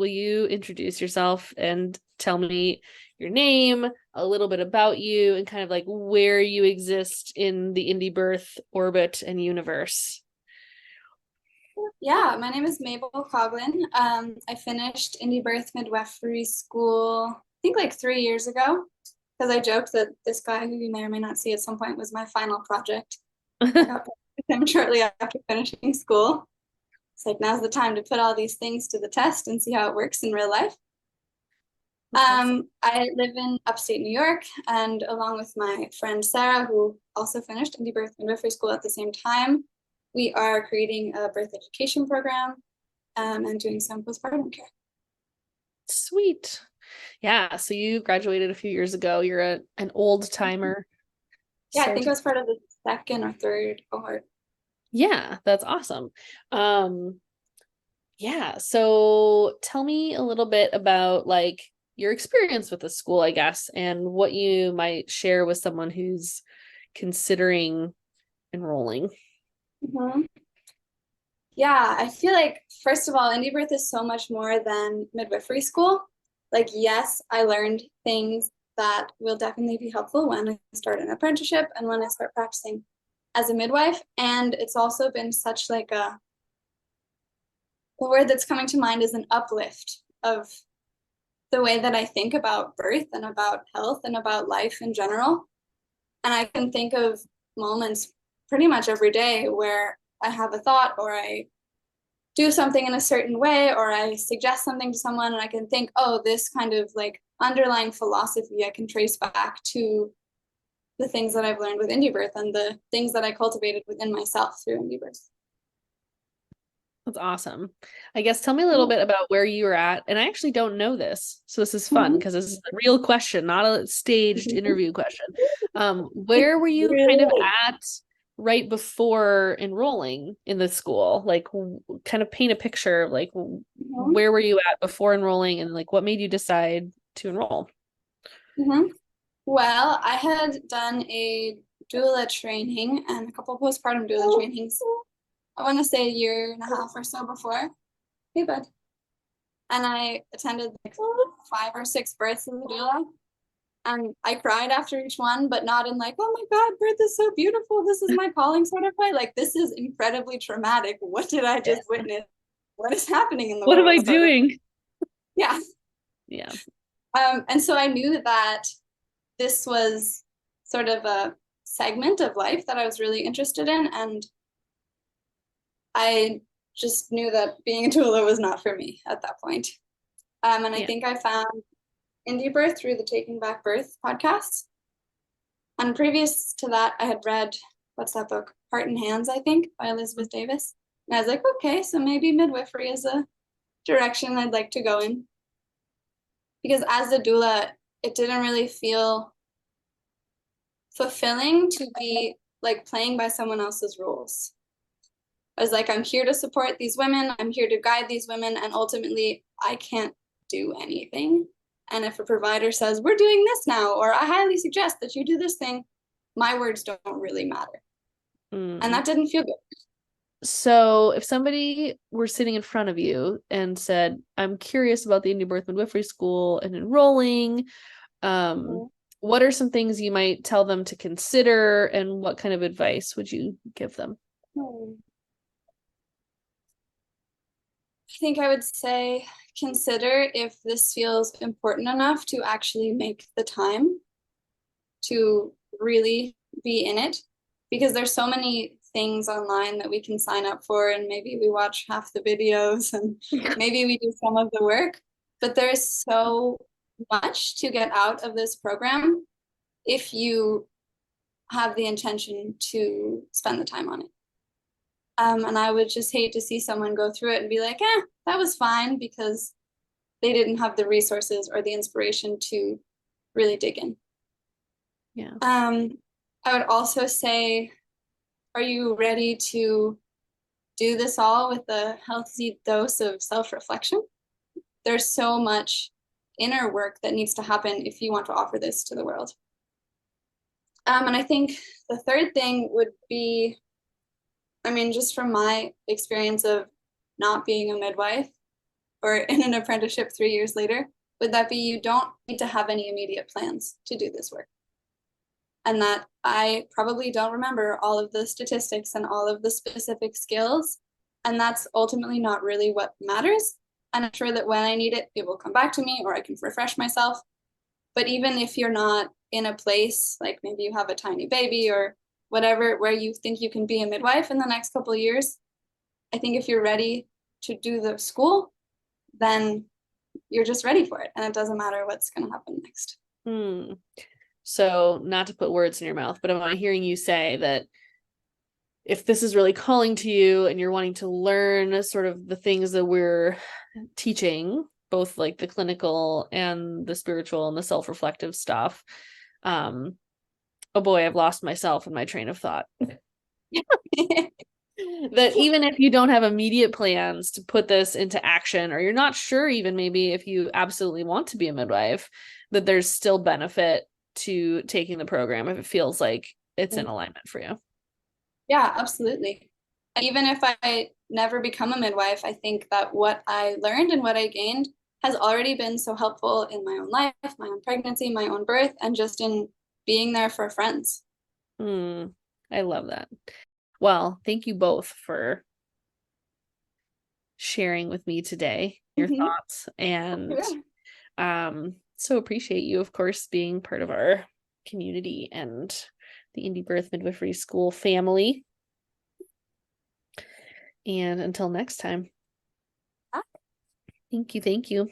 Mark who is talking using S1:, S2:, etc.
S1: will you introduce yourself and tell me your name, a little bit about you, and kind of like where you exist in the indie birth orbit and universe?
S2: Yeah, my name is Mabel Coughlin. I finished indie birth midwifery school, I think like 3 years ago, because I joked that this guy who you may or may not see at some point was my final project. I got back with him shortly after finishing school. It's like now's the time to put all these things to the test and see how it works in real life.
S1: That's awesome.
S2: I live in upstate New York, and along with my friend Sarah, who also finished indie birth midwifery school at the same time, we are creating a birth education program and doing some postpartum care.
S1: Sweet. Yeah, so you graduated a few years ago. You're an old timer.
S2: Yeah, I think I
S1: Certi-
S2: was part of the second or third cohort.
S1: yeah, that's awesome. Um, yeah, so tell me a little bit about like your experience with the school, I guess, and what you might share with someone who's considering enrolling.
S2: Mhm. Yeah, I feel like, first of all, indie birth is so much more than midwifery school. Like, yes, I learned things that will definitely be helpful when I start an apprenticeship and when I start practicing as a midwife. And it's also been such like the word that's coming to mind is an uplift of the way that I think about birth and about health and about life in general. And I can think of moments pretty much every day where I have a thought or I do something in a certain way or I suggest something to someone and I can think, oh, this kind of like underlying philosophy I can trace back to the things that I've learned with indie birth and the things that I cultivated within myself through indie birth.
S1: That's awesome. I guess tell me a little bit about where you were at. And I actually don't know this. So this is fun
S2: Mm-hmm.
S1: because this is a real question, not a staged interview question. Where were you kind of
S2: Really?
S1: at right before enrolling in the school? Like kind of paint a picture of like
S2: Mm-hmm.
S1: where were you at before enrolling and like what made you decide to enroll?
S2: Mm-hmm. Well, I had done a doula training and a couple postpartum doula trainings. I want to say a year and a half or so before. Hey, bud. And I attended like 5 or 6 births as a doula. And I cried after each one, but not in like, oh my God, birth is so beautiful. This is my calling sort of way. Like, this is incredibly traumatic. What did I
S1: Yeah.
S2: just witness? What is happening in the
S1: What am I
S2: world sort of?
S1: doing?
S2: Yeah.
S1: Yeah.
S2: And so I knew that this was sort of a segment of life that I was really interested in. And I just knew that being a doula was not for me at that point. And I
S1: Yeah.
S2: think I found indie birth through the Taking Back Birth podcast. And previous to that, I had read, what's that book? Heart and Hands, I think, by Elizabeth Davis. And I was like, okay, so maybe midwifery is a direction I'd like to go in. Because as a doula, it didn't really feel fulfilling to be like playing by someone else's rules. I was like, I'm here to support these women, I'm here to guide these women, and ultimately, I can't do anything. And if a provider says, we're doing this now, or I highly suggest that you do this thing, my words don't really matter. And
S1: Mm.
S2: that didn't feel good.
S1: So if somebody were sitting in front of you and said, I'm curious about the indie birth midwifery school and enrolling, um,
S2: Mm-hmm.
S1: what are some things you might tell them to consider and what kind of advice would you give them?
S2: I think I would say consider if this feels important enough to actually make the time to really be in it, because there's so many things online that we can sign up for and maybe we watch half the videos and maybe we do some of the work, but there's so much to get out of this program if you have the intention to spend the time on it. And I would just hate to see someone go through it and be like, that was fine because they didn't have the resources or the inspiration to really dig in.
S1: Yeah.
S2: Um, I would also say, are you ready to do this all with a healthy dose of self-reflection? There's so much inner work that needs to happen if you want to offer this to the world. And I think the third thing would be, I mean, just from my experience of not being a midwife, or in an apprenticeship 3 years later would that be you don't need to have any immediate plans to do this work. And that I probably don't remember all of the statistics and all of the specific skills. And that's ultimately not really what matters. And I'm sure that when I need it, it will come back to me or I can refresh myself. But even if you're not in a place, like maybe you have a tiny baby or whatever, where you think you can be a midwife in the next couple of years, I think if you're ready to do the school, then you're just ready for it. And it doesn't matter what's going to happen next.
S1: So not to put words in your mouth, but am I hearing you say that if this is really calling to you and you're wanting to learn sort of the things that we're teaching, both like the clinical and the spiritual and the self-reflective stuff, oh boy, I've lost myself in my train of thought. That even if you don't have immediate plans to put this into action, or you're not sure even maybe if you absolutely want to be a midwife, that there's still benefit to taking the program if it feels like it's in alignment for you.
S2: Yeah, absolutely. Even if I never become a midwife, I think that what I learned and what I gained has already been so helpful in my own life, my own pregnancy, my own birth, and just in being there for friends.
S1: I love that. Well, thank you both for sharing with me today your thoughts, and so appreciate you, of course, being part of our community and the Indie Birth Midwifery School family. And until next time. Thank you.